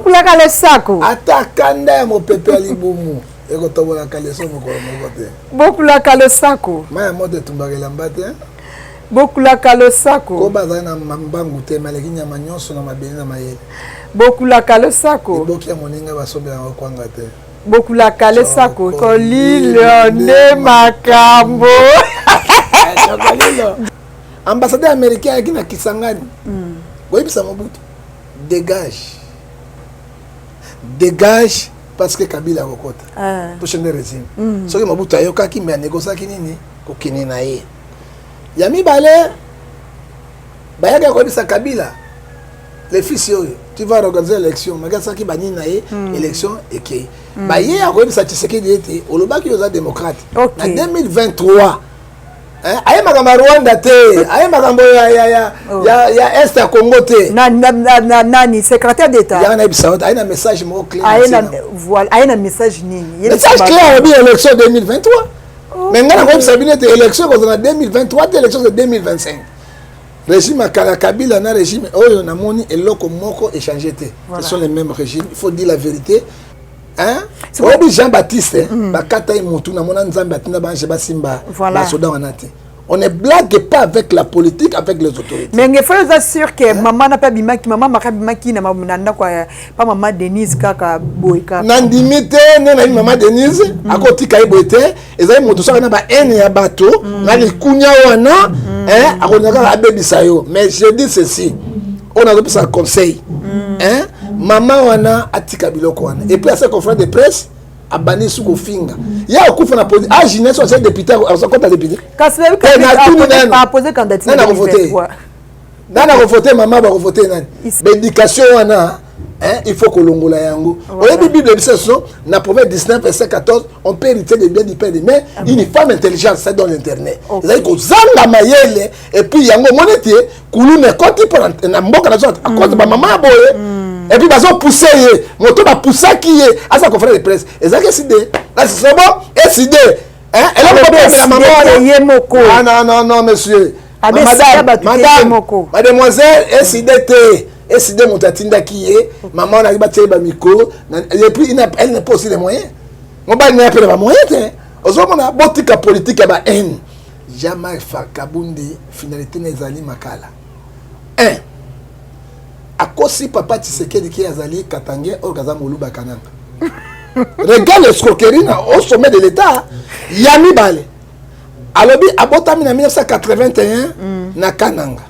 Beaucoup la Kalesako. Atakanda mon pépé libumu. Et quand on voit la Kaleso mon côté. Beaucoup la Kalesako. Mais moi de tumbare lambate. Beaucoup la Kalesako. Ko bazana mambangu te maleki nyama nyonso na mabeni na mayele. Beaucoup la Kalesako. Boki ya moninga basobe na kwanga te. Beaucoup la Kalesako. Kolilone makambo. Ambassadeur américain qui na Kisangani. Oui, ça Mobutu. Dégage. Dégage parce que Kabila a recoté. Pour changer le régime. Ce que Mobutu a yoka qui m'a négocié qui nini ko kini na ye. Yami balé bayaka ko bisa Kabila. Les fils tu vas organiser l'élection, magasa ki bani na ye élection et qui baye a ko bisa Tshisekedi était olobaki yoza démocrate. En 2023 aye makambo Rwanda te aye makambo ya Est ya Congo te nani secrétaire d'état ya na bisa aye na message mo clair voilà aye na message nini message clair bi élection 2023 mais ngana ko bisa binete élection ko na 2023 te élection de 2025 régime à Kabila na régime oyo na moni eloko moko échangé te ce sont les mêmes régimes il faut dire la vérité. Hein? C'est Jean-Baptiste, Bakata et Moutou, Simba, on ne blague pas avec la politique, avec les autorités. Mais il faut être sûr que maman n'a pas bimaki, maman n'a pas bimaki, pas maman Denise Kaka Boyka. Nandimite, maman Denise, à côté Kaïboete, et ça, Moutou, ça n'a pas un bateau, n'a les Kouniawana, hein, à Ronaka Abebisayo. Mais je dis ceci, on a repris ça conseil, hein? Maman wana atika biloko wana et puis à cette conférence de presse a banni sous kofinga ya okufa na poser ah jeunesse c'est député à son compte député kasebe a posé candidature nana voter maman va voter nani l'éducation wana hein il faut que longola yango au bible biso na proverbe 19 verset 14 on peut hériter des biens du père mais une femme intelligente c'est dans l'internet c'est ko zanga mayele et puis yango monete kulune koti pour na mboka na zot à cause ba maman boye. Et puis, ils ont poussé, ils ont poussé qui est à sa conférence de presse. Et ça, c'est idée. Là, c'est bon, et c'est idée. Elle a pas la maman. Ah non, monsieur. Mademoiselle, et c'est idée. Et c'est idée, mon tatinda qui est. Maman, on a battu le micro. Et puis, elle n'a pas aussi les moyens. Mon bail n'a pas les moyens. Aux hommes, on a boutique politique à la haine. Jamais Kabundi, finalité Nezali Makala. 1. À cause si papa Tshisekedi qui a zali Katangé au Gaza Moluba Kananga. Regarde l'escroquerie au sommet de l'État. Yami Bale. Alobi abotami en 1981 na Kananga.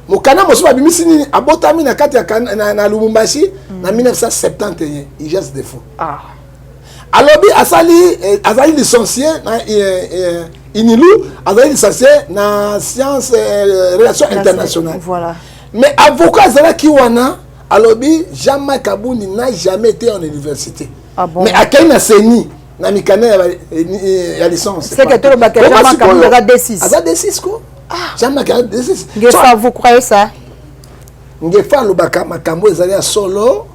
Mokana mosuba bimisini abotami na kati na Lubumbashi na 1971. Il geste des faux. Alobi azali licencié na Inilou, azali licencié na sciences relations internationales. Voilà. Mais avocat Zalaki Wana, alobi, Jean-Marc Kabouni n'a jamais été en université. Ah bon? Mais à quel enseignant, na mikane ya licence. C'est que tout le bac Jean-Marc Kabouni a D6. A D6 quoi? Jean-Marc a D6. Ngefa, vous croyez ça? Ngefa lobaka makambo ezali ya solo,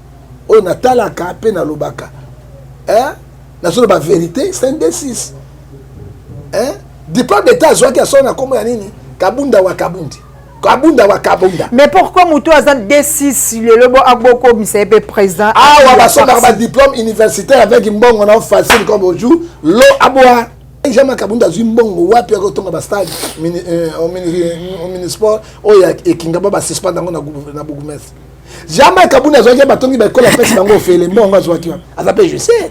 o natala ka pe na lobaka. Hein? Na solo ba vérité, c'est un D6. Hein? Diplôme d'état zoaki a solo na kombo ya nini? Kabunda wa Kabundi. Kabunda wa Kabunda. Mais pourquoi Moutou a D6 le lobo Agboko Misepe président? Ah, on va sortir un diplôme universitaire avec une bonne on a facile comme aujourd'hui. L'eau à boire. Jamais Kabunda Zimbongo wa puis quand on va stade au minisport oh ya ekingaba ba suspend dans na bourgmestre. Jamais Kabunda zoaki batongi ba école pêche bango fait les mbongo zoaki. Azape je sais.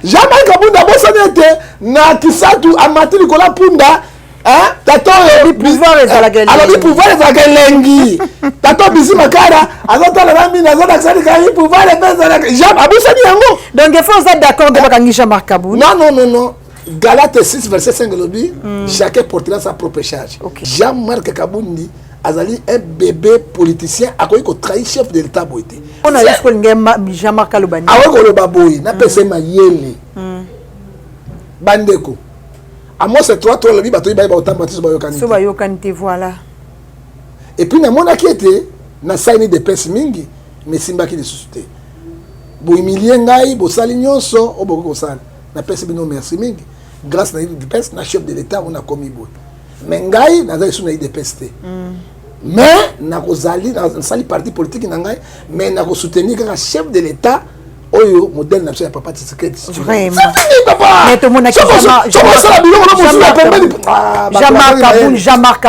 Jamais Kabunda bosanete na kisatu amati likola punda. Hein? Tato le pouvoir est à la gueule. Alors le pouvoir est à la gueule. Tato bisi makara, azota la ramine, azota xali kali pouvoir est à la gueule. Jam abusani yango. Donc il faut être d'accord de bakangisha Markabouni. Non. Galates 6 verset 5 lobi, chacun portera sa propre charge. Jean-Marc Kabouni azali un bébé politicien a ko trahi chef de l'état boité. On a dit que Jean-Marc Kalobani. Ah ouais ko lo baboyi, na pese mayele. Bandeko. À moi, c'est toi, le bibato, il va y avoir autant de bâtiments. Voilà. Et puis, dans qui était, na saini de pes mingi, mais simba qui de suscité. Bo humilier ngai, bo sali nyonso, o boko sali. Na pes bino merci mingi. Grâce na de pes, na chef de l'État, on a commis bo. Mais ngai, na zai sou na de peste. mais nakozali na sali parti politique na ngai mais nakosoutenir kaka chef de l'état oyo modèle na ya papa Tshisekedi. Vraiment. Papa. Mais tout le monde a Jean-Marc.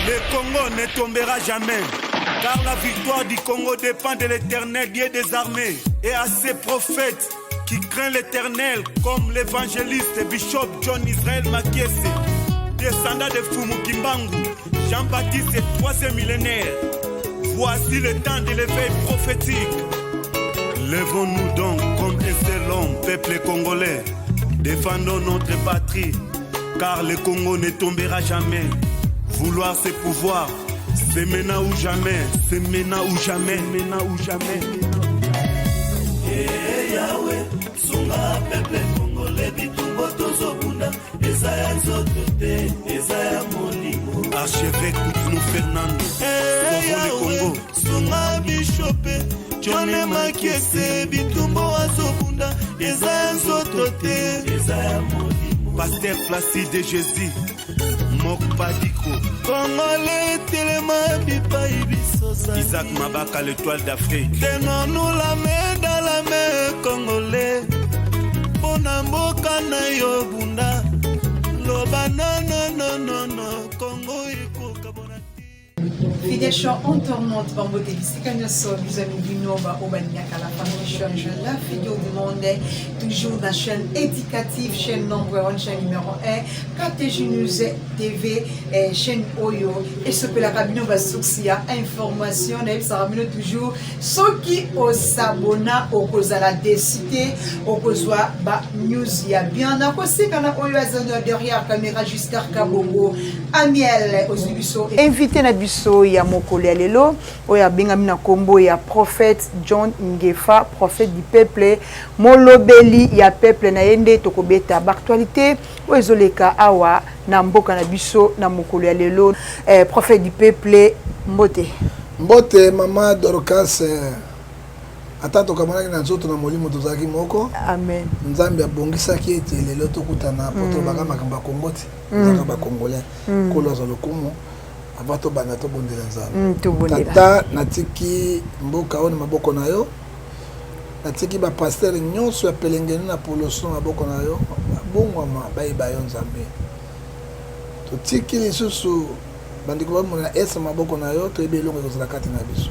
Le Congo ne tombera jamais, car la victoire du Congo dépend de l'Éternel, Dieu des armées, et à ses prophètes qui craignent l'Éternel, comme l'évangéliste Bishop John Israël Makiese, descendant de Fumu Kimbangu, Jean-Baptiste, 3e millénaire. Voici le temps de l'éveil prophétique. Lèvons-nous donc comme un seul homme, peuple congolais. Défendons notre patrie, car le Congo ne tombera jamais. Vouloir ses pouvoirs, c'est maintenant ou jamais, c'est maintenant ou jamais, maintenant ou jamais. Yahweh, sunga peuple congolais, bitumbo tozobunda, Ezaya zotote, Ezaya molimo. Archevêque Koutounou Fernando, Yahweh, sunga bishopé, John Makiese, bitumbo azobunda, Ezaya zotote, Ezaya molimo. Pasteur Placide Jésus. Mokpadiko Congolais telema bipai bisosa Isaac Mabaka l'étoile d'Afrique. Tenons-nous la main dans la main Congolais. Bonamboka na yo bunda Loba no Congo iko kabona. Fidèles chants en tourmente, Bambo Télisika Nyoso, nous avons vu Nova Obaniaka, la famille change, la figure du monde, toujours dans la chaîne éducative, chaîne nombre 1, chaîne numéro 1, KTG News TV, chaîne Oyo, et ce que la cabine va sourciller information, ça ramène toujours ceux qui s'abonnent au cause à la décidé, au cause ba news ya bien, à cause qu'on a Oyo à derrière caméra juste Kabongo, Amiel, aux Ubiso, invité na biso ya mokolo ya lelo oya bengami na kombo ya prophète John Ngefa, prophète du peuple, molobeli ya peuple na yende tokobeta actualité oyezoleka awa na mboka na biso na mokolo ya lelo. Prophète du peuple, mbote mama Dorcas atatu kamanaki na nzoto na molimo tozaki moko. Amen. Nzambe abongisaki ete lelo tokutana poto baka makambo kongoti nzaka ba congolais kolo za lokumu abato bana to bondela nzambe. Tata natiki mboka oni maboko na yo. Natiki ba pasteur nyonso ya pelengeni na poloson maboko na yo. Bongo ma ba yo nzambe. Totiki lisusu bandiko ba mona esa maboko na yo to ebelongo kozala kati na biso.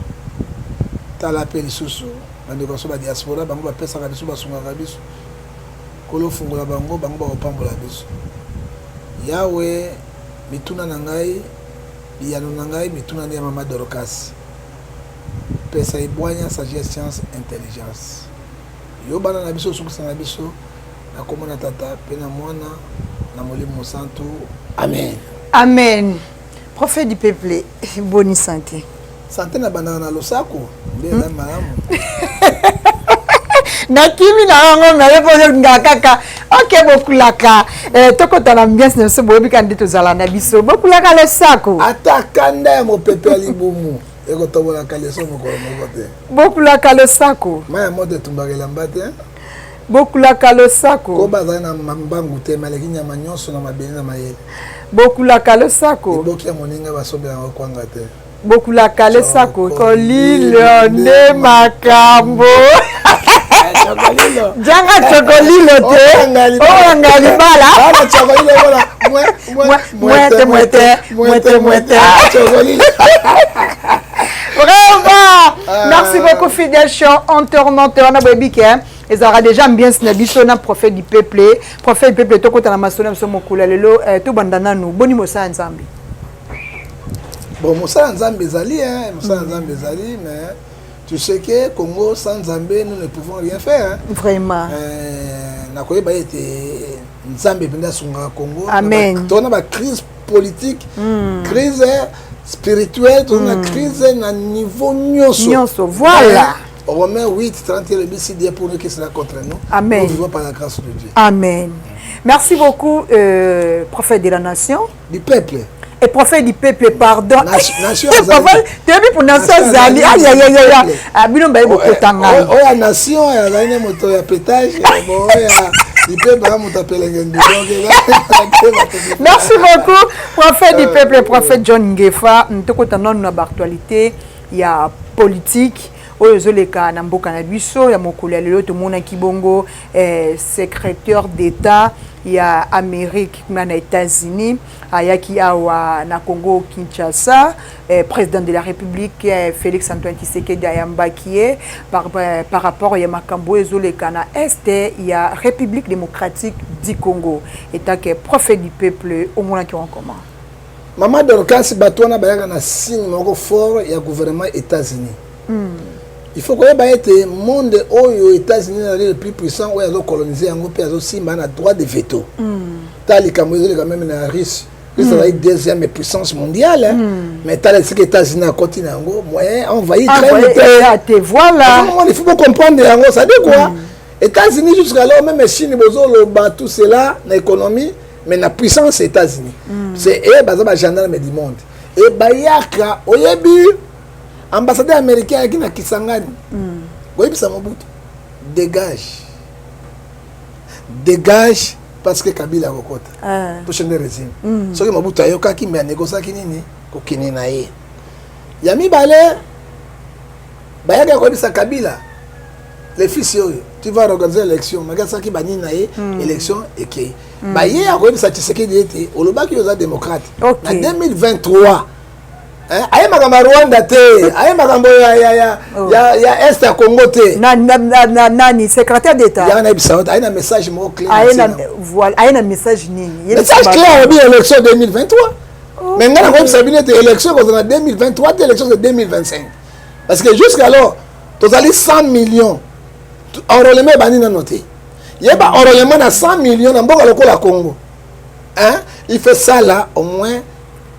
Tala pe lisusu bandiko so ba diaspora bango ba pesa ka biso ba sunga ka biso. Kolo fungola bango bango ba opambola biso. Yawe mituna na ngai biyano na ngai mituna ya mama Dorcas. Pesa ibwanya sagesse science intelligence. Yo bana na biso sukusa na biso na komona tata pe na mwana na molimo santo. Amen. Amen. Prophète du peuple, bonne santé. Santé na bana na losako mbela malamu. Nakimi na ngo na lepo ngakaka. OK bokulaka. Tokota na ambiance na so bobi kandi tozala na biso. Bokulaka lesako. Atakanda mo pepe alibumu. Eko tobola kaleso mo ko mo bote. Bokulaka lesako. Maya mode tumbagela mbate. Bokulaka lesako. Ko bazana na mbangu te maleki nyama nyonso na mabeni na mayele. Bokulaka lesako. Bokia moninga basobe na kwanga te. Bokulaka lesako kolilo ne makambo. Janga chokolilo te. Angali bala. Bala chokolilo wala. Mwete. Chokolilo. Vraiment. Merci beaucoup fidèles chants en tournante on a bébé ils aura déjà bien snabiso na prophète du peuple to kota na masona so mokula lelo to bandana no boni mosa nzambe. Bon mosa nzambe zali mosa nzambe zali mais tu sais que Congo sans Nzambe nous ne pouvons rien faire. Vraiment. Na koyeba ete Nzambe penda sunga Congo. Amen. On a ba crise politique, crise spirituelle, on a crise na niveau nyonso. Voilà. Romains 8, 30 le BCD pour nous qui sera contre nous. Amen. Nous vivons par la grâce de Dieu. Amen. Merci beaucoup prophète de la nation. Du peuple. Et prophète du peuple, pardon. Nation. Tu as vu pour nation Zali. Aïe. Abino baye beaucoup tanga. Oh la nation, il y a une moto ya pétage, bon ya Merci beaucoup, prophète du peuple, prophète John Ngefa. Nous avons une actualité, il y a politique. Ozoleka na mboka na biso ya mokolo lelo to mona kibongo secrétaire d'État ya Amérique na États-Unis ayaki awa na Congo Kinshasa président de la République Félix Antoine Tshisekedi ayambaki par rapport ya makambo ezoleka na Est ya République démocratique du Congo état que prophète du peuple au mona qui en comment Maman Dorcas batona bayaka na signe moko fort ya gouvernement États-Unis. Il faut que le monde aux États-Unis est le plus puissant où ils ont colonisé en Europe, ils ont aussi un droit de veto. Tali quand même la Russie, c'est la deuxième puissance mondiale, mais tali que les États-Unis continuent moyen envahir très voilà. Il faut comprendre ça dit quoi. États-Unis jusqu'alors même Chine bozolo ba tout cela na économie mais la puissance États-Unis. C'est eux bazaba gendarme du monde. Et bayaka oyebi ambassadeur américain qui na Kisangani. Oui, ça Mobutu. Dégage parce que Kabila kokota. Pour changer le régime. Ce que Mobutu a yoka qui m'a négocié kinini ko kinina ye. Yami balé bayaka ko bisa Kabila. Les fils tu vas organiser l'élection, magasa ki bani na ye élection et que baye a ko bisa Tshisekedi était au lobaki yoza démocrate. En 2023 aye makambo Rwanda te aye makambo ya Est ya Congo te nani secrétaire d'État ya na bisa aye na message mo clair voilà aye na message nini message clair bi élection 2023 mais ngana ko bisa bine te élection ko na 2023 te élection c'est 2025 parce que jusqu'alors tozali 100 millions enrôlement bani na noté yeba enrôlement na 100 millions na mboka lokola Congo il fait ça là au moins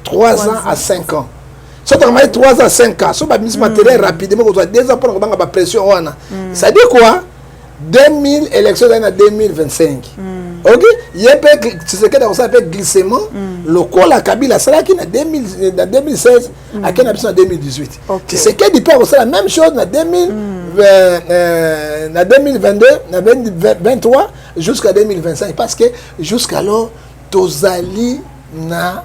3 ans à 5 ans. Si tu as 3 à 5 ans, si tu as matériel rapidement, tu as 2 ans pour avoir la pression. Ça dit quoi 2000 élections en 2025. Ok. Il y a un glissement. Le col à Kabila, c'est là qu'il y a 2016 à 2018. C'est qu'il peut avoir la même chose en 2022, 2023 jusqu'à 2025. Parce que jusqu'alors, Tozali na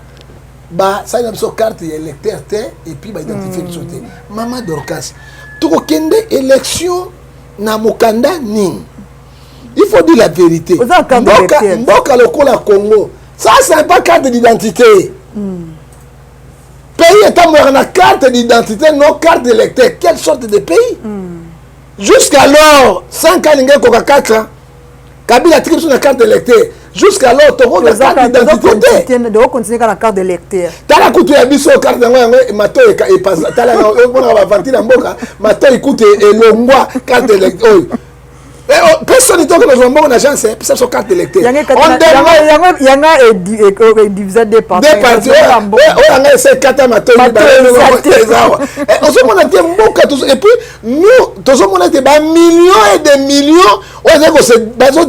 bah ça y a une carte électeur et puis bah identifier le sauté Maman Dorcas tu kende élection na mukanda ni il faut dire la vérité mboka lokola Congo ça c'est pas carte d'identité pays étant mort na carte d'identité non carte d'électeur quelle sorte de pays jusqu'alors 5 ans n'ingé koka 4 ans Kabila tiki sur la carte d'électeur jusqu'alors tu as la carte d'identité de continuer la carte d'électeur tala kutu ya biso carte yango mato e passe tala on va vantir en mboka mato écoute et longwa carte d'électeur personne ne toque dans un bon agence c'est son carte d'électeur yanga est divisé des parties on a ces quatre mato on se monte des mboka et puis nous tous on monte des millions et des millions on dit que c'est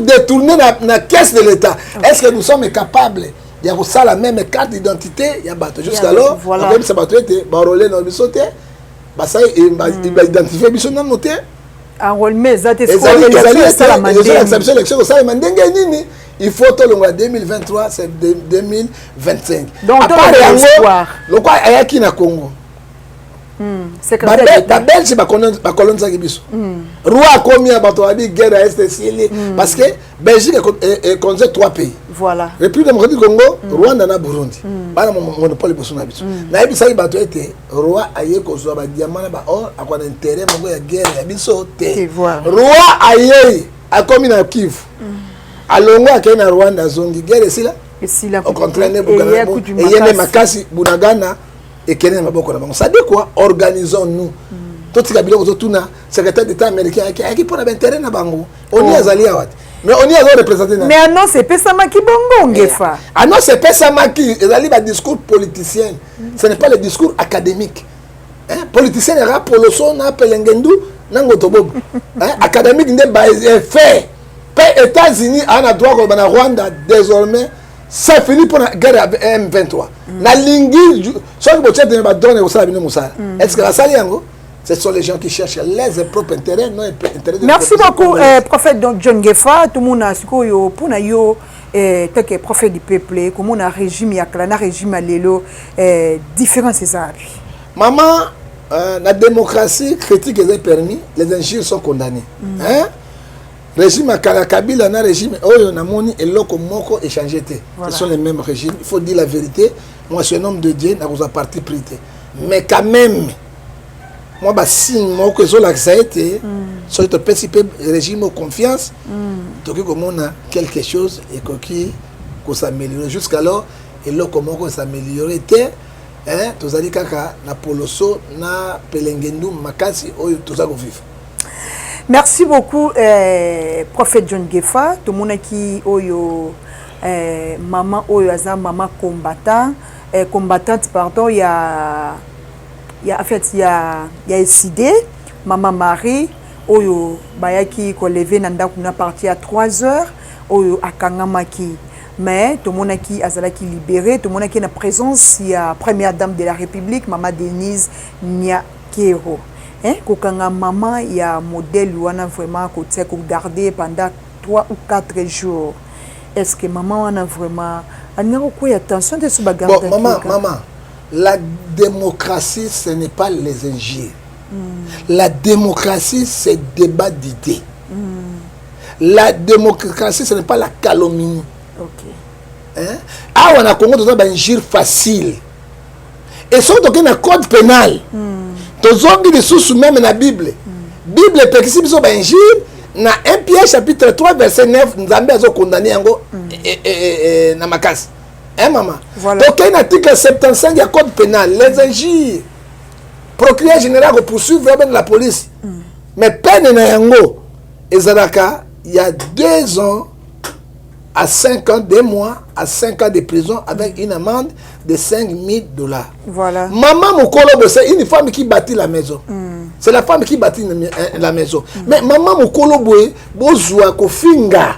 détourné la caisse de l'État. Est-ce que nous sommes capables il y a ça la même carte d'identité il y a bateau jusqu'alors même ça bateau était barolé dans le sauté bah ça il va identifier biso dans noté enrôlement ça il faut que le 2023 c'est 2025 donc le quoi ayaki na Congo ba Belge ba colonisa biso roi combien bato abi guerre à est ciel parce que Belgique est conduit 3 pays voilà République démocratique du Congo Rwanda na Burundi bana monopole biso na biso na biso bato était roi aye ko zo ba diamant ba or akwa intérêt mongo ya guerre ya biso te roi aye akomi na Kivu alongo akena na Rwanda zongi guerre sila au contraire ne bugana et yene makasi bunagana et quel est ma bonne connaissance ça dit quoi organisons-nous tout ce kabila ko tuna secrétaire d'État américain qui pour intérêt na bango on y azali awat mais on y a représenté mais non c'est pas ça qui bongo ngefa ah non c'est pas ça qui ezali ba discours politicien ce n'est pas le discours académique politicien era poloso na pelengendu na ngotobobo académique nde ba fait États-Unis en a droit ko na Rwanda désormais c'est fini pour la guerre M23 na lingi so que bochete ba donner au sala bino musala est-ce que la sali yango Ce sont les gens qui cherchent les propres intérêts, non les intérêts de Merci beaucoup, prophète John Gefa. Tout le monde a ce prophète du peuple, comme on a régime, il y a un régime à l'élo, différents c'est ça. Maman, la démocratie critique est permis, les injures sont condamnées. Hein? Régime à Kabila, un régime, oh, namoni et loko moko échangé. Ce sont les mêmes régimes. Il faut dire la vérité. Moi, je suis un homme de Dieu, je suis parti prité. Mais quand même, moi, si moi, que je l'ai été, sur le principe régime de confiance, donc on a quelque chose et qui s'améliore. Jusqu'alors, et loko moko s'améliorer. Hein, tu as dit kaka na poloso na pelengendu makasi oyo toza ko vivre. Merci beaucoup prophète John Gefa, tout le monde qui oyo maman oyo aza maman combattante pardon, il y a en fait il y a décidé maman Marie oyo bayaki ko lever nanda kuna parti à 3h oyo akangamaki. Mais tout le monde qui a libéré, tout le monde qui est en présence, il y a première dame de la République, Maman Denise Nyakero. Hein? Quand maman, il y a un modèle où on a vraiment gardé pendant 3 ou 4 jours. Est-ce que maman, on a vraiment... attention de ce bagage. Bon, maman, la démocratie, ce n'est pas les injures. La démocratie, c'est le débat d'idées. La démocratie, ce n'est pas la calomnie. Hein? Ah, on a Congo, tu as injure facile. Et si on a un code pénal, tu as des sources même dans la Bible. Bible est précis, tu as injure. Dans 1 Pierre chapitre 3, verset 9, nous avons condamné dans ma casse. Hein, maman? Voilà. Donc, il y a un article 75, il y a code pénal. Les injures, procureur général poursuivre la police. Mais peine dans yango, il y a 2 ans à 5 ans, 2 mois, à 5 ans de prison avec une amende de $5,000. Voilà. Maman Mokolo, c'est une femme qui bâtit la maison. C'est la femme qui bâtit la maison. Mais maman Mokolo, bozwa kofinga.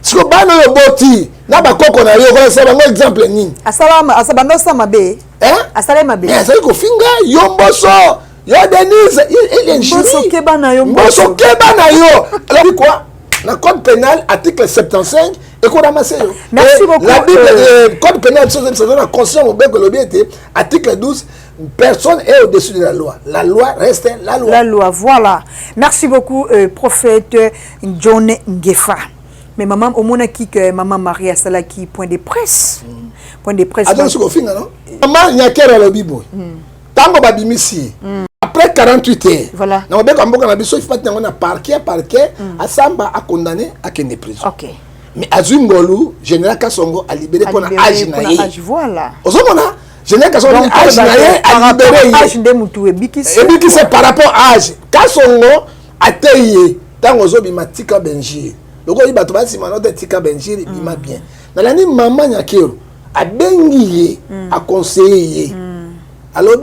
Si on a un boti, na ba koko na yo, c'est un exemple ni. Asabando samabe. Hein? Asalema be. Mais ça kofinga yomboso. Yo Denise, il est injuri. Mboso keba na yo. Mboso keba na yo. Alors quoi? Le code pénal, article 75, et qu'on ramasse. Merci beaucoup. La Bible, le code pénal, c'est la conscience au bec de l'obéité, article 12, personne est au-dessus de la loi. La loi reste la loi. La loi, voilà. Merci beaucoup, prophète John Gefa. Mais maman, au moins, que maman Marie a cela qui point de presse. Point de presse. Attends, ce qu'on fait, non? Maman, il y a qu'à la Bible. Tango babimisi. Après 48 heures, voilà. Il faut que parquet, à Samba a condamné à Kende prison. Ok. Mais Azungolu, général Kassongo a libéré pour l'âge. Voilà. Général Kassongo a libéré l'âge de Moutou et Biki. C'est par rapport à l'âge. Kassongo a taillé. Tant que Zobima Tika Benji. Le gars, il va trouver si maintenant Tika Benji, il m'a bien. Dans l'année, maman Nyakero a bengi, a conseillé. Alors,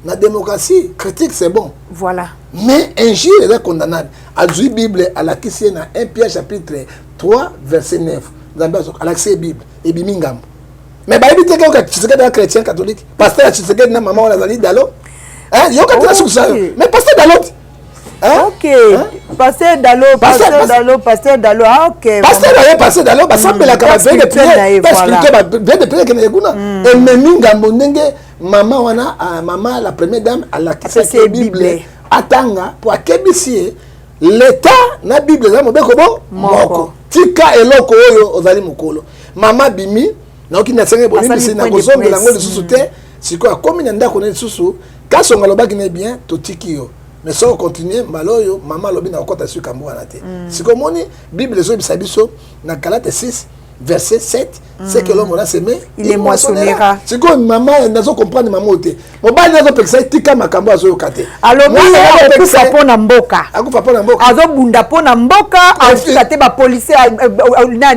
la démocratie, critique, c'est bon. Voilà. Mais injure est condamnable. À la Bible, à la Kissie, dans 1 Pierre chapitre 3, verset 9. À l'accès Bible, et Bimingam. Mais il y a des chrétiens catholiques. Pasteur, tu sais que maman, on a dit d'allo. Il y a des choses ça. Mais pasteur d'allo. Ok. Pasteur d'allo, pasteur d'allo, pasteur d'allo. Ah, ok. Pasteur d'allo, ça me l'a capacité de prier. Parce que bien de prier que nous avons. Et Memingam, maman wana maman la première dame à la c'est Bible atanga pour akebisi l'état na Bible za mobeko moko tika eloko oyo ozali mokolo mama bimi na okina senge bonini sina kozongela ngo lisusu te siko akomi na ndako na lisusu kasonga lobaki ne bien to tiki yo mais ça continuer maloyo mama lobi na okota sur kambo wana te siko moni Bible zo bisabiso na Galates 6 verset 7, c'est que l'homme a semé, il moissonnera. C'est comme maman, elle n'a pas compris maman. Mon père n'a pas pensé tika makambo azo kate. Alors moi je peux pas pour namboka. Akufa pour namboka. Azo bunda pour namboka, azo ba policier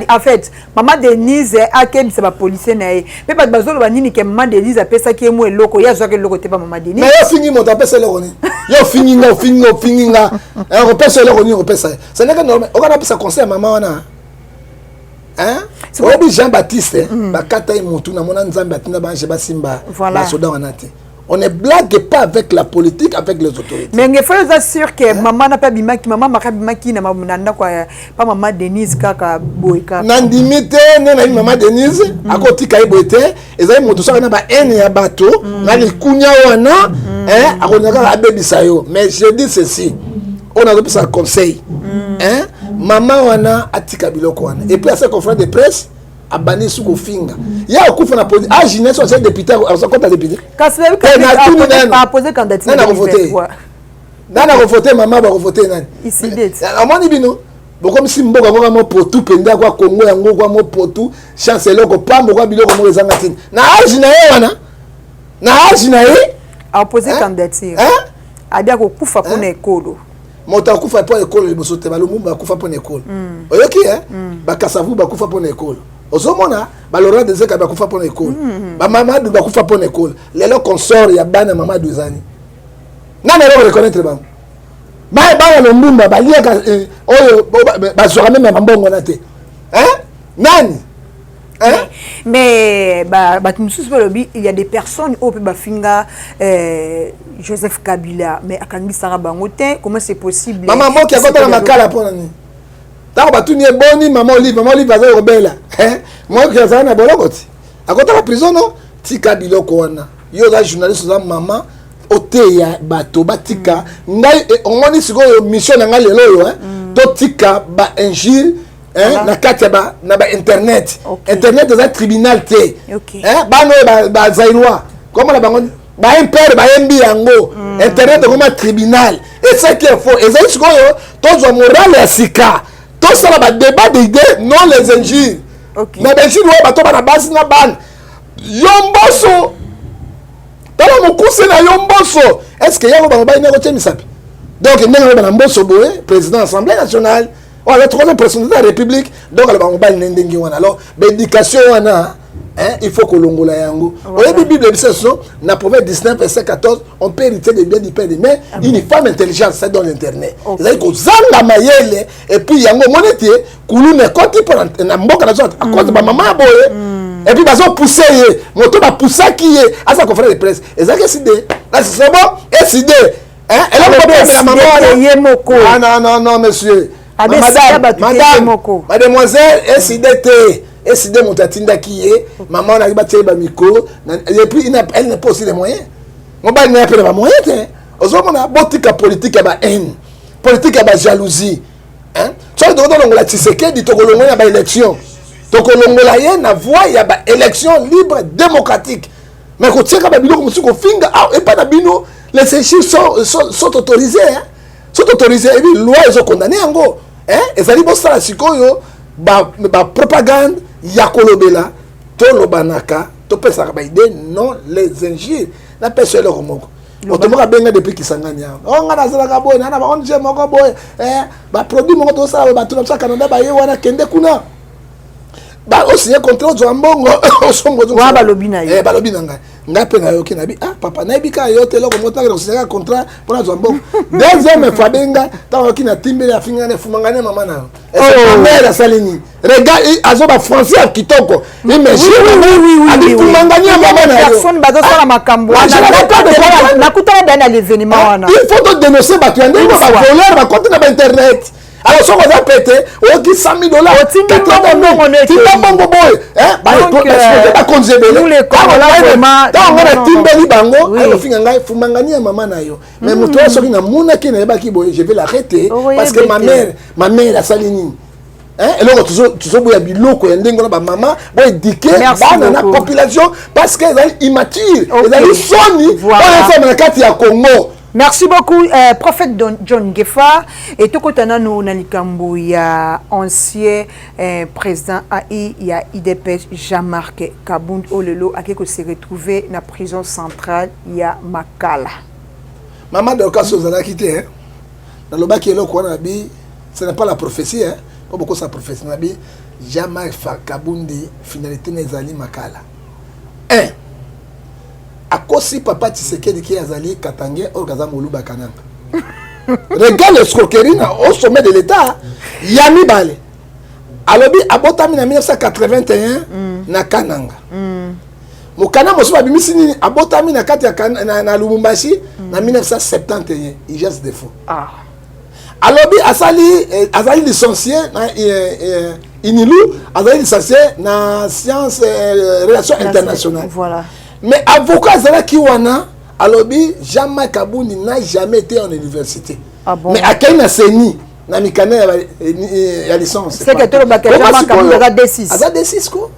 en fait. Maman Denise a kem c'est ba policier na e. Mais pas bazolo ba nini ke maman Denise a pesa ke mo eloko, ya zo ke eloko te ba maman Denise. Mais yo fini mon tapesa le roni. Yo fini nga. On repesse le roni, on repesse. Ça n'est que normal. On va pas conseil maman wana. Hein? C'est Jean-Baptiste, bakata mutu na mona nzambe atinda banje basimba basoda wanate. On ne blague pas avec la politique, avec les autorités. Mais il faut être sûr que maman n'a pas bimaki, maman n'a pas bimaki, pas maman Denise kaka boyka. Nandimite, nana maman Denise, à côté kaïbote, et ça moto ça na ba ene ya bateau, na li kunya wana, à konaka abebi sayo. Mais je dis ceci, on a repris ça conseil, maman wana atika biloko wana. Et puis à cette conférence de presse, abani suko finga ya okufa na pose ah jeunesse on député on compte député kasebe pas poser candidature nana revoter maman ba revoter nani ici date amoni bino boko msi mboka kwa mo potu penda kwa Congo yango kwa mo potu chancelier ko pambo kwa biloko mo ezanga tini na age na ye wana na age na ye a poser candidature abia ko kufa pona ekolo moto akufa po ekolo liboso te balumumba akufa pona ekolo oyoki bakasavu bakufa pona ekolo ozomona balora dezeka bakufa pona ekolo ba Mamadou bakufa pona ekolo lelo consort ya bana Mamadou ezani nana ro reconnaître ba ba lombumba baliaka oyo bazora même mbongo na te nani mais il y a des personnes au Bafinga Joseph Kabila mais akangi sara bangote comment c'est possible maman mo qui a pas makala pona ni ta ba tuni boni maman Olive baza rebela moi qui a na bolokoti akota la prison non tika biloko wana yo za journaliste za maman oteya bato batika ngai omoni sikoyo mission na ngai lelo yo to tika ba injil na kati ba na ba internet internet za tribunal te bano ba zairwa comme la bango ba impère ba mbi yango internet comme tribunal et ça qui est faux et ça sikoyo to zo moral ya sika tout ça va débat d'idées non les injures mais ben jure ba to ba na base na ban yomboso tala mokuse na yomboso est-ce que yako ba ba ina ko temisapi donc ndenge ba na mboso boye président assemblée nationale ou la troisième président de la république donc ba ba ndenge wana alors l'éducation wana il faut que l'ongola yango au bible de session na proverbe 19 verset 14 on peut hériter des biens du père mais une femme intelligente c'est dans l'internet c'est que zanga mayele et puis yango monete kulu ne koti pour na mboka na zone à cause ba maman boye et puis bazo pousser moto ba pousser qui est à sa conférence de presse et ça que c'est là c'est bon et c'est elle a pas maman non monsieur mademoiselle et c'est et si des motatinda qui est maman n'a pas tiré ba micro et puis elle n'a pas aussi les moyens on va n'a pas les moyens aux hommes on a politique politique ba haine politique ba jalousie tu vois donc la Tshisekedi dit to kolongo ya ba élection to kolongo la ye na voix ya ba élection libre démocratique mais ko tseka ba biloko musuko finga et pas na bino les échis sont autorisés sont autorisés et puis loi ils ont condamné yango et ça dit bon ça sikoyo ba propagande ya kolobela to lobanaka to pesa ba idée non les injures na pesa le romoko otomoka benga depuis kisangani ya nga nazala ka boy na ba onje moko boy ba produit moko to sala ba tuna Canada ba ye wana kende kuna ba aussi contrat zo mbongo osongo zo ba lobina ye ba lobina nga pe na yo ke na bi papa na bika yo te loko mota ko sika contrat pour zo mbongo deuxième fois benga ta ki na timbele afinga ne fumangane mama na mère salini regarde azoba français kitoko imagine oui fumangane mama na yo personne bazo sala makambo na kutana dans l'événement wana il faut te dénoncer ba tu ande ba voleur ba compte na internet alors si on va péter on dit $100,000 timba bongo boy ba konzebele nous les vraiment on va timbeli bango alors finga ngai fumangani ya mama na yo mais muto soki na muna ki na ba ki boy je vais l'arrêter parce que ma mère a salini et là toujours boya biloko ya ndengo na ba mama boy dike bana na population parce que ils immature ils soni on fait na kati ya Congo. Merci beaucoup, prophète John Gefa. Et tout côté nous nanikambu ya ancien président AI ya IDPS Jean-Marc Kabund Olelo a qui s'est retrouvé na prison centrale ya Makala. Maman de cas aux quitté dans le bac là quoi nabi ce n'est pas la prophétie pas beaucoup sa prophétie nabi Jean-Marc Kabundi finalité nezali Makala. Akosi papa Tshisekedi qui azali Katangé orgaza moluba kananga. Regarde l'escroquerie au sommet de l'État. Yami Bale. Alobi abotami na 1981 na Kananga. mokanda mosusu babimisi nini abotami na kati ya na Lubumbashi na 1971 il geste des fonds. Alobi azali licencié na Inilu, azali licencié na sciences relations internationales. Voilà. Mais avocat azala ki wana alobi Jean-Marc Kabundi n'a jamais été en université. Ah bon? Mais akei na seni na mikana ya licence. C'est que tout le bac Jean-Marc Kabundi a D6. Aza D6 ko?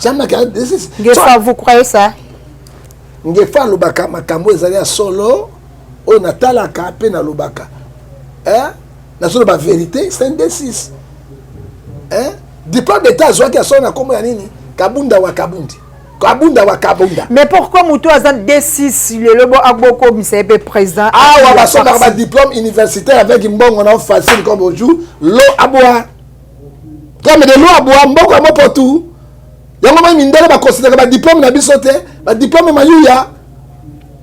Jean-Marc a D6. Ngefa, vous croyez ça? Ngefa lobaka makambo ezali ya solo o natalaka pe na lobaka. Hein? Na solo ba vérité, c'est un D6. Hein? Diplôme d'état soit qui a son comme ya nini? Kabunda wa Kabundi. Kabunda wa Kabunda. Mais pourquoi Moutou a D6 le lobo Agboko Misepe président? Ah ouais, bah son un diplôme universitaire avec une bonne on a facile comme aujourd'hui. L'eau à boire. Comme de l'eau à boire, mboko à pour tout. Yango ma mindele ba considérer ba diplôme na bisote, ba diplôme mayuya.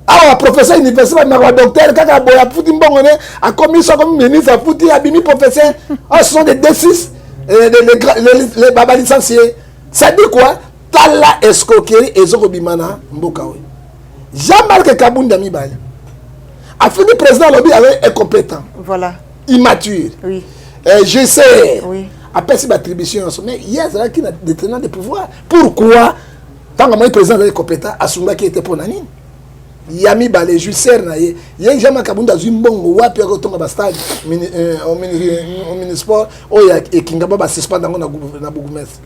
Ah ouais, professeur universitaire na docteur kaka boya futi mbongo ne a commis ça comme ministre futi abimi professeur. Ah ce sont des D6 les baba licenciés. Ça dit quoi? Tala escroquerie ezoko bimana mboka we. Jean-Marc Kabundi mibale. A fini président lobby avec incompétent. Voilà. Immature. Oui. Je sais. Oui. Après c'est attribution mais hier c'est là qui a détenant des pouvoirs. Pourquoi tant que moi président est compétent Assunga qui était pour nani? Yami balé justice na ye. Ye Jean-Marc Kabundi azui mbongo wapi ko tonga ba stade au minisport o ya ekingaba ba suspend ngo na bourgmestre.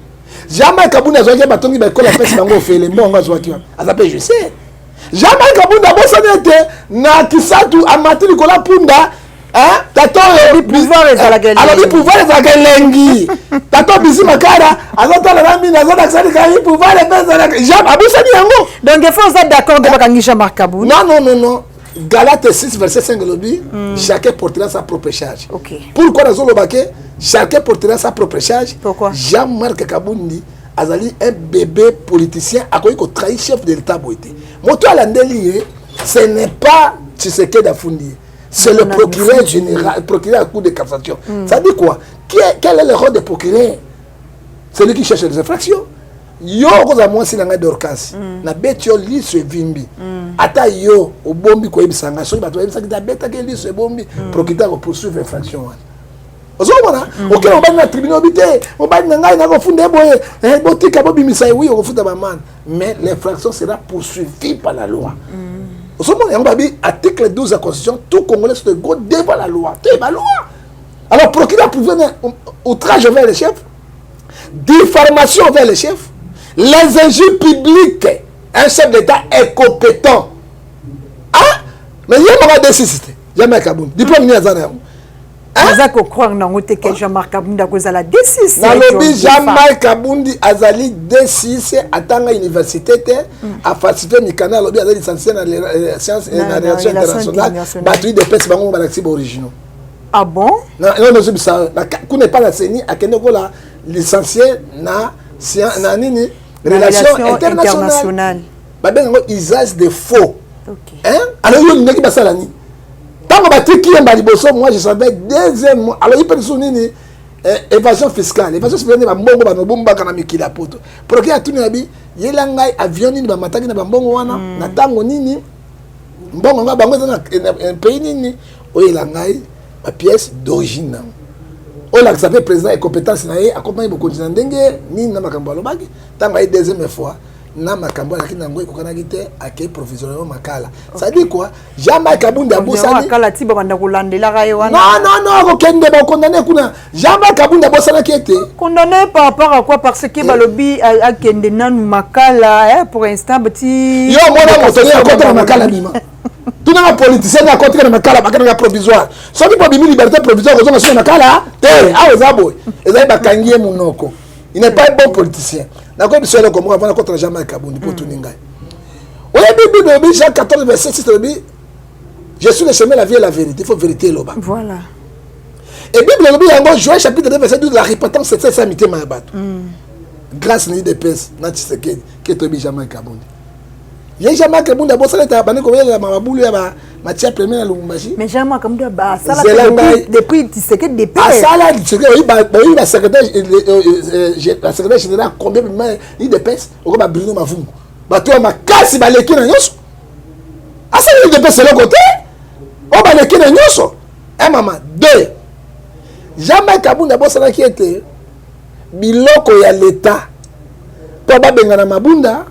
Jean-Marc Kabundi azwaki batongi ba école pesi bango ofele mbongo azwaki wa azape je sais Jean-Marc Kabundi abosana na kisatu amatili kola punda hein tato pouvoir ezalaka alors le pouvoir ezalaka lengi tato bisi makara azotala na mina azotala ka pouvoir ezalaka Jean abosani yango donc il faut être d'accord de bakangi Jean-Marc Kabundi. non Galates 6 verset 5 lobby chacun portera sa propre charge. OK. Pourquoi dans le baquet chacun portera sa propre charge? Pourquoi? Jean-Marc Kabundi azali un bébé politicien a ko trahi chef de l'état boité. Moto alandeli ce n'est pas Tshisekedi Afundi. C'est le procureur général, procureur à cour de cassation. Ça dit quoi? Quel est le rôle du procureur? C'est lui qui cherche les infractions. Yo koza mwasi na ngai Dorcas na betio liso vimbi ata yo obombi ko ebisanga so bato ebisaka da beta ke liso bombi procureur ko poursuivre infraction wana ozomona okela obani na tribunal bité obani na ngai na ko funda boye botika bobi misai oui ko futa ba man mais l'infraction sera poursuivie par la loi ozomona yango babi article 12 de la constitution tout congolais se go devant la loi c'est la loi alors procureur pour venir outrage vers le chef diffamation vers le chef. Les injures publiques, un chef d'État est compétent. Ah, mais il y a des décisions. Jean-Marc Kabundi. Diplôme ni azana. Aza ko croire na ngote que Jean-Marc Kabundi akoza la D6. Na lobi Jean-Marc Kabundi azali D6 atanga université te a falsifié mikana lobi azali licencié na sciences et na relations internationales. Batui de pes bango balaxi originaux. Ah bon? Non non ça n'est pas la CENI a kende ko la licencié na sciences na nini relations internationales. Babengo usage de faux. OK. Hein? Alors yo ndeki basala ni. Tant que batiki en baliboso moi je savais deuxième alors il peut sonner évasion fiscale. Évasion fiscale ba mbongo ba no bomba kana mikila poto. Proki atuni abi yela ngai avion ni ba mataki na ba mbongo wana na tango nini mbongo nga bango na pays nini oyela ngai ba pièce d'origine. On a accepté président et compétence naé accompagné beaucoup de ndenge ni na makambo alobaki tango ay deuxième fois na makambo la kinango ekokana kite akei provisoirement makala ça dit quoi Jean-Marc Kabundi abosani makala ti banda kolandela ga wana non kokende ba condamné kuna Jean-Marc Kabundi abosana kete condamné par rapport à quoi parce que balobi akende nanu makala pour instant petit yo mona motoni akotra makala bima tout na politicien na akotra makala bakana provisoire so ki bimi liberté provisoire kozonga sur makala te awezabo ezai bakangie munoko il n'est pas un bon politicien. D'accord, monsieur le comment avant contre Jean-Marc Kabundi pour tout ningai. Au début de Jean 14 verset 6 je suis le chemin, la vie et la vérité. Il faut vérité là-bas. Voilà. Et Bible le Bible Joël chapitre 2 verset 12 la repentance c'est ça samité mabat. Grâce ni de paix na Tshisekedi qui est Jean-Marc Kabundi. Il Jean-Marc Kabundi bossa la bani ko ya mabulu ya ba matière première na Lubumbashi. Mais Jean-Marc Kabundi ba sala depuis Tshisekedi de paix. Ah sala Tshisekedi il la secrétaire général combien il de paix au ba Bruno Mavungu. bato ya makasi baleki na nyonso asali UDPS eloko te oyo baleki na nyonso mama 2 jamais Kabunda bosalaki ete biloko ya l'État to babengana mabunda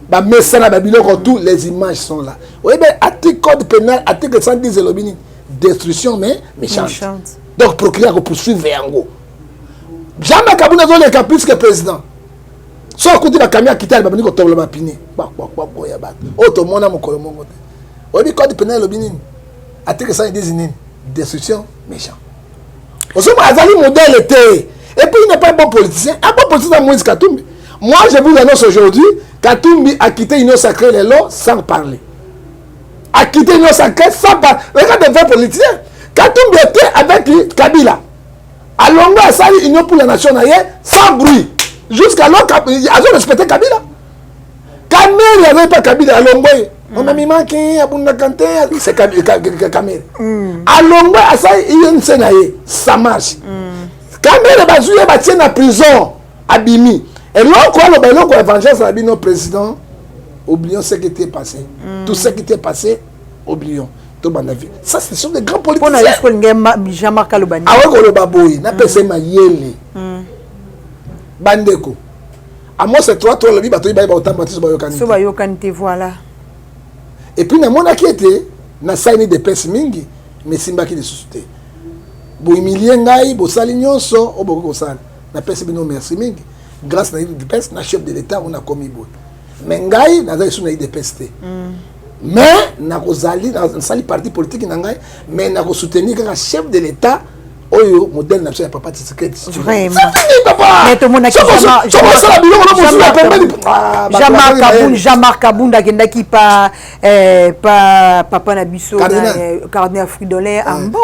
bamesana babiloko tous les images sont là oyebi article code pénal article 110 elobi nini destruction mais méchante donc procureur poursuivre yango jamais Kabunda azoleka plus que président so akuti bakami akitali babandi kotobola mapine ya bato oyo tomona mokolo mongo te oyebi code pénal elobi nini article 110 nini destruction méchant osoma azali modèle te et puis il n'est pas un bon politicien un bon politicien Moïse Katumbi. Moi je vous annonce aujourd'hui Katumbi a quitté Union Sacrée les lots sans parler a quitté Union Sacrée sans parler regarde des vrais politiciens Katumbi était avec Kabila à Longo a sali Union pour la nation sans bruit jusqu'alors ils ont respecté Kabila Kamel il n'y avait pas Kabila à Longo on a mis manqué à Bunda Kanté c'est Kamel à Longo a sali INC ça marche Kamel bazouye batien na prison abimi et l'autre vengeance a dit nos présidents oublions ce qui était passé tout ce qui était passé oublions tout le monde a vu ça ce sont des grands politiciens Jean-Marc Alobani ah ouais le baboui n'a pas c'est mayele bandeko à moi c'est toi le bateau il va autant bâtir so ba yokanite voilà et puis na mona qui était na saini de pes mingi mais simba qui de suscité bo humilier ngai bo sali nyonso o boko sala na pesi bino merci mingi grâce na UDPS na chef de l'état on a commis bout mais ngai na za suna UDPS te mais na kozali na sali parti politique na ngai mais na ko soutenir ka chef de l'état oyo modèle national papa Tshisekedi vraiment papa mais tout monde Jean-Marc Kabunda kendaki pa papa na biso cardinal Fridolin ambon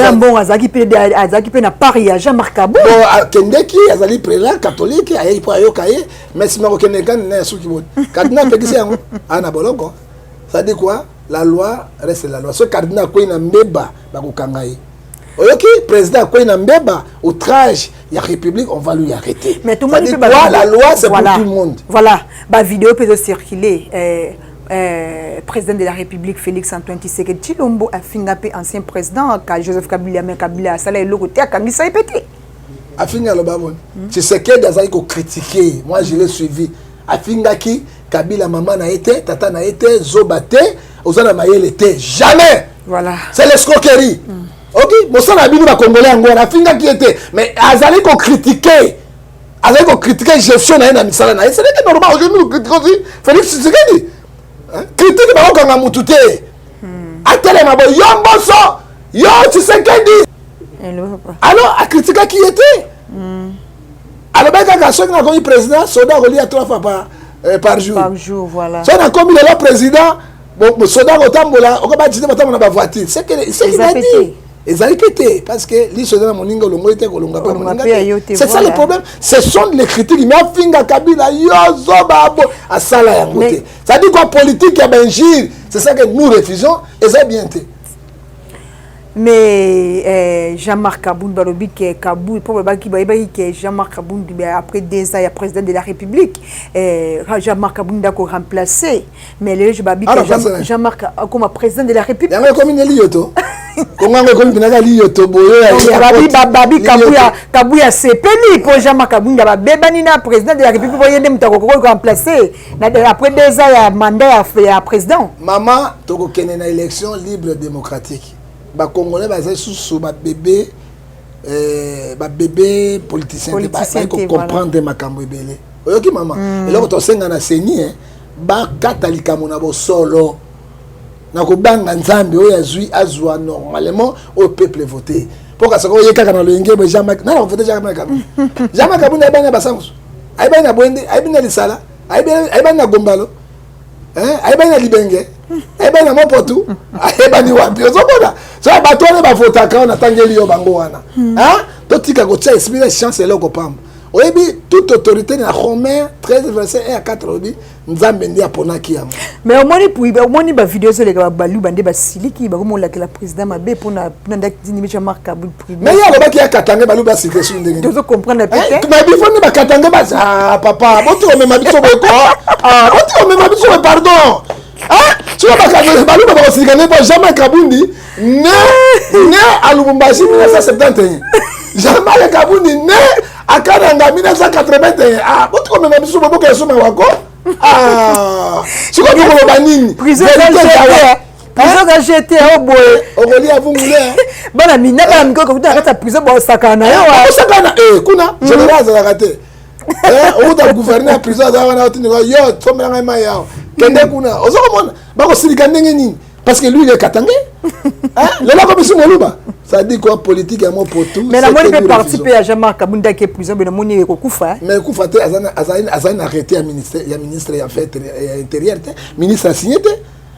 ambon azaki pe na Paris ya Jean-Marc Kabunda bon kendeki azali prélat catholique ayi po ayokaye mais si mako keneka na suki bon cardinal pekisi yango ana boloko ça dit quoi la loi reste la loi ce cardinal ko ina mbeba bakokangai oyoki président quoi na mbeba outrage la république on va lui arrêter mais tout le monde peut la loi c'est voilà. Pour tout le monde voilà ba vidéo peut circuler président de la république Félix Antoine Tshisekedi Tshilombo a fingape ancien président Joseph Kabila mais Kabila sala eloko te akangisa epete a finga le babon Tshisekedi azali ko critiquer moi je l'ai suivi a fingaki Kabila maman na été tata na été zobate ozana mayele te jamais voilà c'est l'escroquerie ok mosala bino ba congolais ngo na finga qui était mais azali ko critiquer gestion na misala na c'est normal aujourd'hui nous critiquons Félix Tshisekedi critique ba okanga mutute atele mabo yo mboso yo Tshisekedi alors a critiquer qui était alors ben quand soki na comme président soda reli à 3 fois par jour voilà ça na comme le président bon soda otambola okaba dite otambola ba voiture c'est qu'il a dit ils allaient péter parce que les soldats moninga longo était kolonga pas moninga c'est ça le problème ce sont les critiques mais finga Kabila yo zobabo à sala ya ngote ça dit quoi politique ya benjir c'est ça que nous refusons et c'est bien té mais Jean-Marc Kabunda balobi que Kabou pour ba ki que Jean-Marc Kabunda après 2 ans il président de la République Jean-Marc Kabunda ko remplacer mais les je babi que Jean-Marc comme président de la République ya comme une lioto konga ko binaka lioto boyo ya babi Kabuya sepeli pour Jean-Marc Kabunda ba bebani na président de la République pour yende mutako ko remplacer après 2 ans ya mandat ya président maman to ko kene na élection libre démocratique ba congolais bazali sous ba bébé politicien ba ko comprendre makambo ebele oyoki mama eloko to senga na seni ba katalika mona bo solo na ko banga nzambe oyo azwa normalement au peuple voter pour que ça ko yeka na loyenge bo Jean-Marc na voter Jean-Marc Kabunda bana basango ay bana bwende ay bana lisala ay bana gombalo ay bana libenge ay bana mopotu ay bana wapi ozobona so batone ba vota ka na tangeli yo bango wana to tika ko tsa esprit chance eloko pamba oyebi toute autorité na Romains 13 verset 1 à 4 obi nzambe ndi aponaki yango. Mais au moins ba vidéo sur les balu bande ba siliki ba comme la président mabe pour na ndakini mecha marka bu privé. Mais ya lobaki ya katanga balu ba siliki sur ndenge. Tu comprendre peut-être. Mais il faut ne ba katanga ba papa, boto o mema biso boy ko. Ah, boto o mema biso pardon. Ah, tu vas pas katanga balu ba siliki ne pas jamais Kabundi né à Lubumbashi 1971. Jamais Kabundi né à Kananga 1981. Ah, boto o mema biso boy ko soma wako. Ah, tu comprends le banning. Prison ka jeté au boy. Oroli avungule. Bana mina ba miko ko ta prison ba sakana yo. Sakana kuna général za raté. On doit gouverner la prison za wana otini yo tombe nga ma yao. Kende kuna. Ozomona ba ko silika ndenge nini parce que lui il est katangé. Hein? Le là comme si moluba. Ça dit quoi politique à mon potou. Mais la moni peut participer à Jean-Marc Kabunda qui est prison mais la moni ko kufa. Mais kufa te azana arrêté à ministre en fait intérieur ministre a signé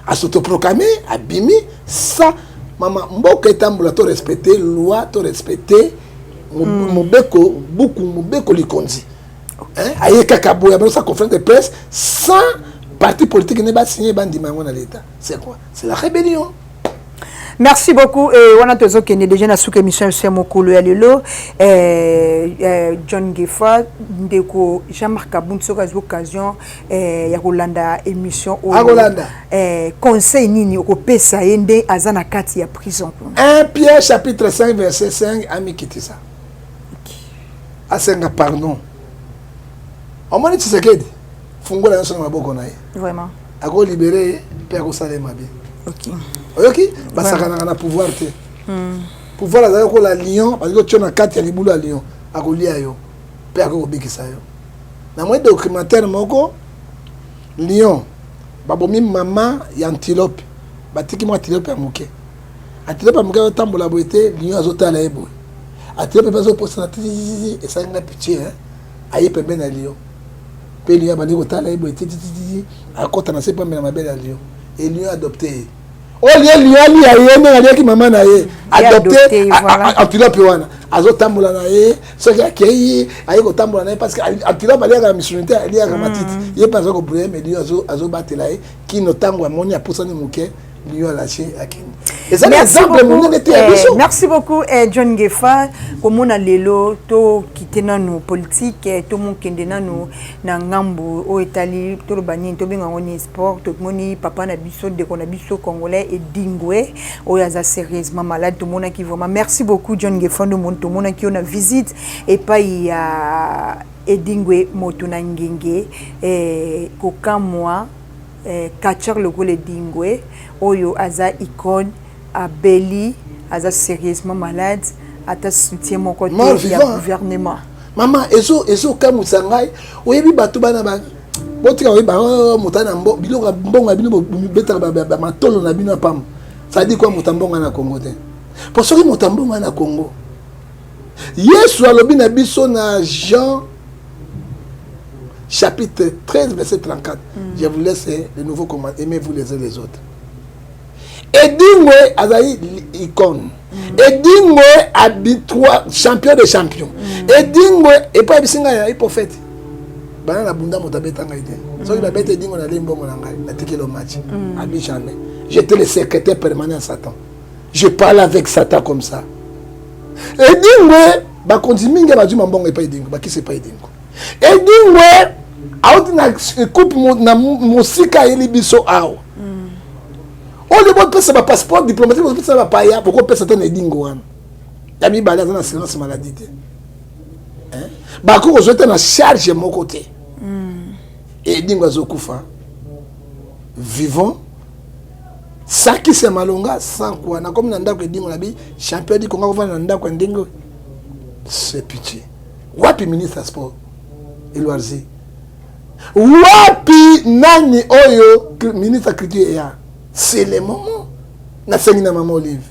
à s'autoproclamer à bimi ça maman mboka etambula to respecter loi to respecter mobeko beaucoup mobeko likonzi. Hein? Aye kakabo ya sa conférence de presse sans parti politique ne ba signer bandima ngona l'état. C'est quoi? C'est la rébellion. Merci beaucoup. On a tous qui déjà na souke émission sur Mokolo ya lelo. John Gefa ndeko Jean-Marc Kabunda soka occasion ya kolanda émission au conseil nini okopesa yende azana kati ya prison. 1 Pierre chapitre 5 verset 5 amikitisa. Asenga pardon. Omoni Tshisekedi fungola yoso na maboko na ye. Vraiment. Ako libérer pe ako salema bien. OK. Oyoki basakana na pouvoir te. Pouvoir azali ko la lion parce que tu na kati ya libulu ya lion akolia yo pe ako bikisa yo. Na mwe documentaire moko lion babomi mama ya antilope batiki mo antilope ya muke. Antilope ya muke otambola boite lion azotala ebo. Antilope bazo posa na titi et ça na pitié hein. Aye pembe na lion. Pe lion bandi ko tala ebo titi akota na sepa na mabele ya lion. Et lion adopté. Oh lion ali ayene ali ki mama na ye adopté antilope wana azotambola na ye soki akei aye ko tambola na ye parce que antilope ali ya missionnaire ali ya matiti ye pas ko brûler mais lion azobatela ye ki no tango amoni apusani muke lion lâché akini. Et ça exemple mon merci beaucoup John Gefa komona lelo to kitena no politique to mon kendena no na ngambo o etali to bani to benga ngoni sport to moni papa na biso de kona biso congolais et dingwe o yaza sérieusement malade to mona ki vraiment merci beaucoup John Gefa no mon to mona ki on a visite et pas ya edingwe motuna ngenge kokamwa kachar le gole dingwe oyo aza icône abeli aza sérieusement malade ata soutien mon côté du gouvernement maman ezo kamusa ngai oyebi bato bana ba botika oyeba motana mbo biloko mbonga bino betaka ba matolo na bino pam ça dit quoi motambonga na Congo te pour ceux qui motambonga na Congo Yesu alobi na biso na Jean chapitre 13 verset 34 je vous laisse le nouveau commandement aimez-vous les uns les autres. Edingwe azaï icône. Edingwe habitoi champion de champions. Edingwe et pas bisinga ya prophète. Bana na bunda motabeta ngaite. So il abete Edingwe na limbo monangai na tiki le match. Abi jamais. J'étais le secrétaire permanent à Satan. Je parle avec Satan comme ça. Edingwe ba kondiminga ba juma mbongo e pas Edingwe, ba ki c'est pas Edingwe. Edingwe out na coupe na musika ili biso ao. On le bon pesa ba passeport diplomatique on pesa ba paya pourquoi pesa tane dingo wana ya mi bala na assurance maladie te hein ba ko zote na charge mon côté et dingo azokufa vivant ça qui c'est malonga sans quoi na comme na ndako dingo na bi champion di Congo va na ndako ndingo c'est pitié wapi ministre sport Elwarzi wapi nani oyo ministre culture ya. C'est le moment. Na sengina maman Olive,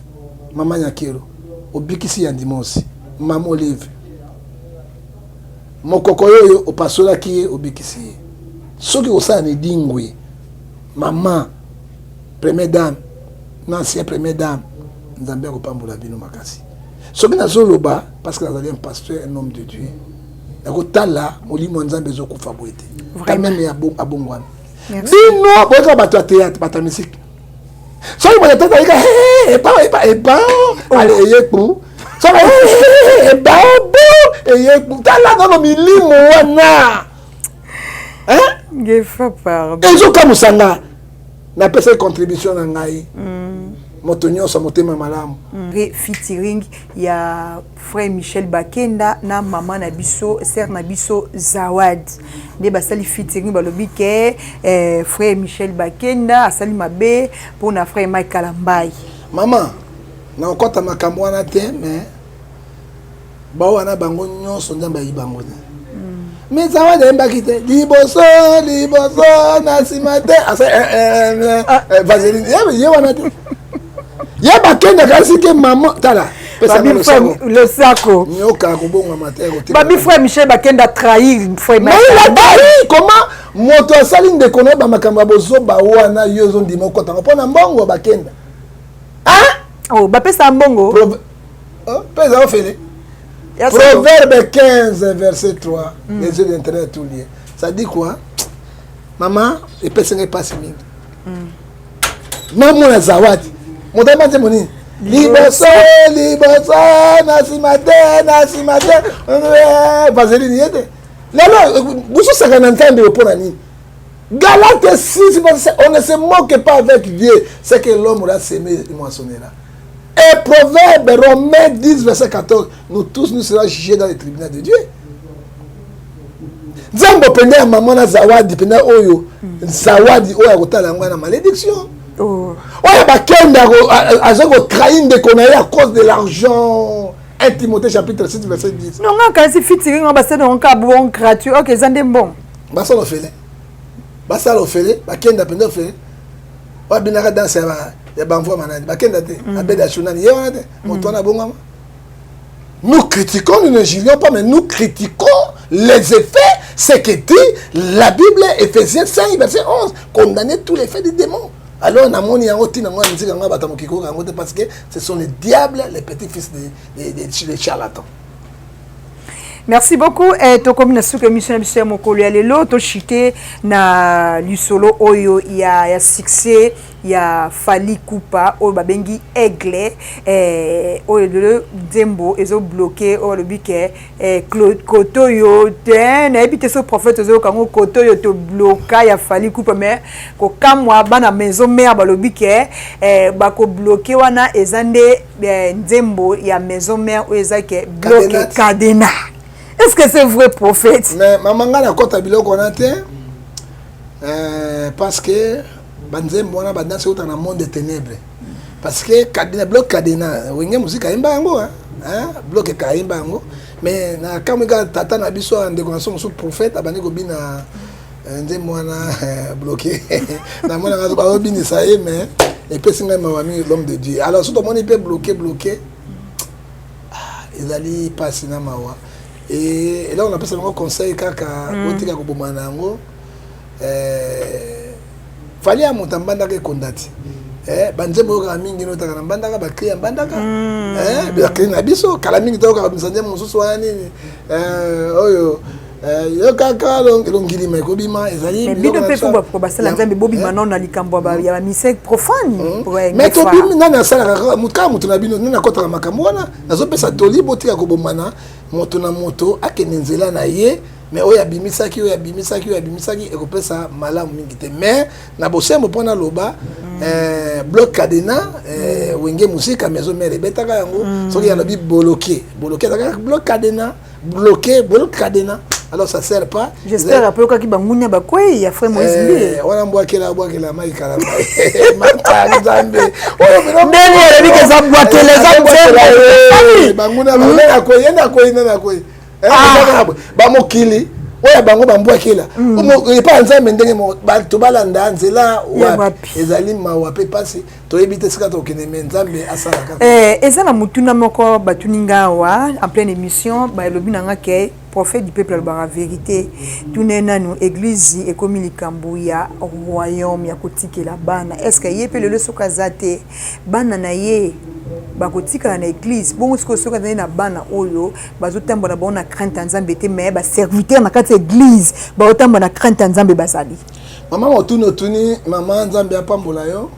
maman Yakero, obikisi yandimosi, maman Olive. Mokokoyo o pasola ki obikisi. Soki osa ne dingwe, maman première dame, l'ancienne première dame, nzambe ko pambola bino makasi. Soki na zoloba parce que nazali un pasteur, un homme de Dieu. Nako tala molimo nzambe zo kufa boete. Quand même ya abongwana. Dis-nous, pourquoi bateau à théâtre, bateau à musique. Soki mwana tata yika eba allez yeku soki eba bo yeku tala no milimo wana hein Gefa pardon ezo kamusanga na pesa contribution na ngai moto nyonso motema malamu featuring ya frère Michel Bakenda na maman na biso sœur na biso Zawad nde basali featuring balobi ke frère Michel Bakenda asali mabe pour na frère Mike Kalambai maman na okota makambo wana te mais ba wana bango nyonso ndamba yibango te mais Zawad embaki te liboso na simate asa vaseline ye wana te ya Bakenda kasi ke maman tala le sako nyoka kubonga matero babi frère Michel Bakenda trahir frère mais il a trahi comment moto asali de connaître ba makambo bozo ba wana yozo ndimo kota pona mbongo Bakenda hein oh ba pesa mbongo pesa ofele Proverbe 15 verset 3 les yeux d'intérêt tout lié ça dit quoi maman et pesa ngai passe mingi maman na Zawadi modema te moni liboso na simate vaseline yete lelo buso saka na ntambe opona nini Galate 6 on ne se moque pas avec Dieu c'est que l'homme l'a semé moissonnera et Proverbe Romains 10 verset 14 nous tous nous serons jugés dans les tribunaux de Dieu Nzambo penda maman na Zawadi penda oyo Zawadi oyo akotala ngwana malédiction oh ouais Bakenda a trahir de qu'on a à cause de l'argent 1 Timothée chapitre 6 verset 10 non quand c'est featuring on va se donner un bon gratuit OK zande bon basa lo fele Bakenda penda fele wa binaka danse ya banvo manani Bakenda te abeda shunani ye wana te moto na bonga nous critiquons nous ne jugeons pas mais nous critiquons les effets c'est que dit la Bible Éphésiens 5 verset 11 condamner tous les faits des démons. Alors, parce que ce sont les diables, les petits-fils des charlatans. Merci beaucoup. To comme na suka mission biso mokolo ya lelo to chité na lisolo oyo ya succès ya Fally Ipupa oyo babengi aigle oyo le Dembo ezo bloqué oyo le bike koto yo ten et puis te so prophète ezo kango koto yo to bloquer ya Fally Ipupa mais ko kamwa bana maison mère balobi ke ba ko bloquer wana ezande Dembo ya maison mère oyo ezake bloquer cadena. Est-ce que c'est vrai prophète? Mais maman nga na kota biloko na te parce que banzembo wana badanse uta na monde des ténèbres parce que cadena bloc cadena wenge musique aimba yango hein bloc kaimba yango mais na kamika tata na biso ande ko so prophète abani ko bina nzembo wana bloqué na mona ngazo ba bini ça y mais et puis singa mawami l'homme de Dieu alors surtout mon peut bloqué ils allaient passer na mawa et là on appelle ça un conseil kaka otika ko bomana yango fali ya mutambanda ke kondati banzembo ka mingi no taka na bandaka ba kriya bandaka ba kriya na biso kala mingi to ka msanje mususu wana nini oyo yo kaka longili me ko bima ezali mais bido pe fo ba sala nzambe bobi manon na likambo ba ya misek profane mais to bimi nana sala mutka mutu na bino nana kota makambo wana nazo pesa toli botika ko bomana moto na moto akene nzela na ye mais oya bimisaki ekopesa malamu mingi te mais na bosembo pona loba bloc cadena wenge musika maison mère betaka yango soki ya lobi bloqué taka bloc cadena bloc cadena alors ça sert pas j'espère après quoi ki bangunya ba kwei ya frère Moïse Mbi wana mbwakela mai kala matari zambe oyo ndeni ya bike za mbwakela zambe banguna yenda koyi ba mokili oya bango bambwakela epa nzambe ndenge bato balanda nzela wapi ezali mawa pe pasi toyebi te sika tokende me nzambe asalaka eza na mutuna moko batuninga awa en pleine émission balobi nanga ke prophète du peuple alobaka vérité tune nanu église ekomi likambo ya royaume ya kotikela bana est ce que ye mpe lelo soki aza te bana na ye bakotikala na église bongo sikoyo soki azali na bana oyo bazotambola baona crainte ya nzambe te mais baserviteur na kati ya église baotambola na crainte ya nzambe bazali Maman otuni maman nzambe apambola yo.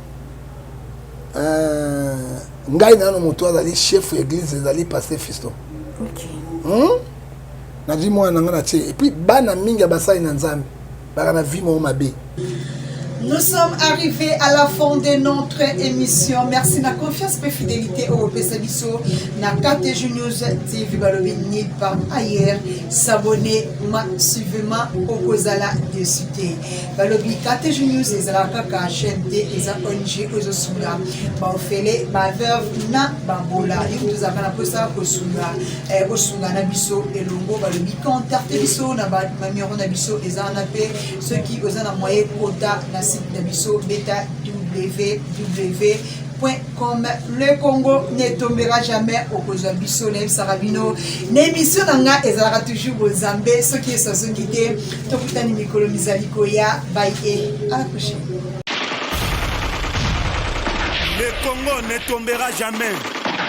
Ngai na no moto azali chef église ezali pasteur Fiston. OK. Na di moi na ngana tie et puis bana mingi basai na nzambe. Bana na vie mo mabe. Nous sommes arrivés à la fin de notre émission. Merci de la confiance et fidélité au Pesabiso. Na KTG News TV Balobi ni par ailleurs. S'abonner massivement au Kozala de Cité. Balobi KTG News et la kaka chaîne de les ONG aux Osula. Baofele, Baverve, na Bambola. Et vous avez la posa Osula. Osula Nabiso et Longo Balobi. Contactez Biso, Namiro Nabiso et Zanapé. Ceux qui osent en moyen quota na Nabiso beta www.com. Le Congo ne tombera jamais au Kozabiso Nev Sarabino. L'émission nanga ezara toujours au Zambé. Ce qui est sans unité. Tokutani Mikolo Mizalikoya. Bye et à la prochaine. Le Congo ne tombera jamais.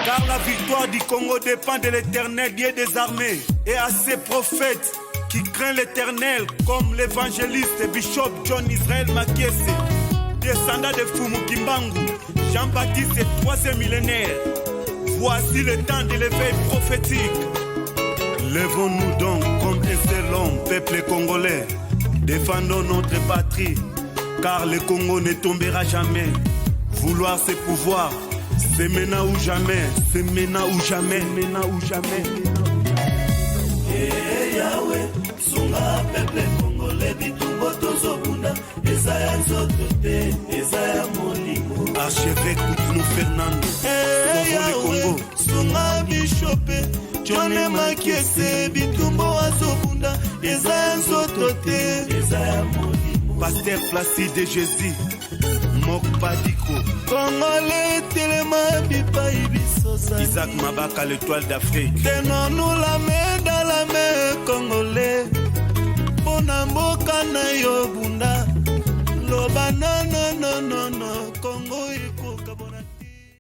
Car la victoire du Congo dépend de l'Éternel, Dieu des armées, et à ses prophètes qui craint l'Éternel, comme l'évangéliste Bishop John Israel Makiese, descendant de Fumu Kimbangu, Jean-Baptiste et 3e millénaire. Voici le temps de l'éveil prophétique. Lèvons-nous donc comme un seul homme, peuple congolais. Défendons notre patrie, car le Congo ne tombera jamais. Vouloir c'est pouvoir, c'est maintenant ou jamais, c'est maintenant ou jamais, maintenant ou jamais. Yahweh, sunga peuple congolais bitumbo tozobunda ezaya nzotote ezaya molimo archevêque Koutounou Fernando Yahweh, sunga bishope John Makiese bitumbo azobunda ezaya nzotote ezaya molimo Pasteur Placide Jésus Mokpadiko Congolais telema bipai bisosa Isaac Mabaka l'étoile d'Afrique tenons-nous la main dans la main Congolais Pona mboka na yo bunda Loba non non non non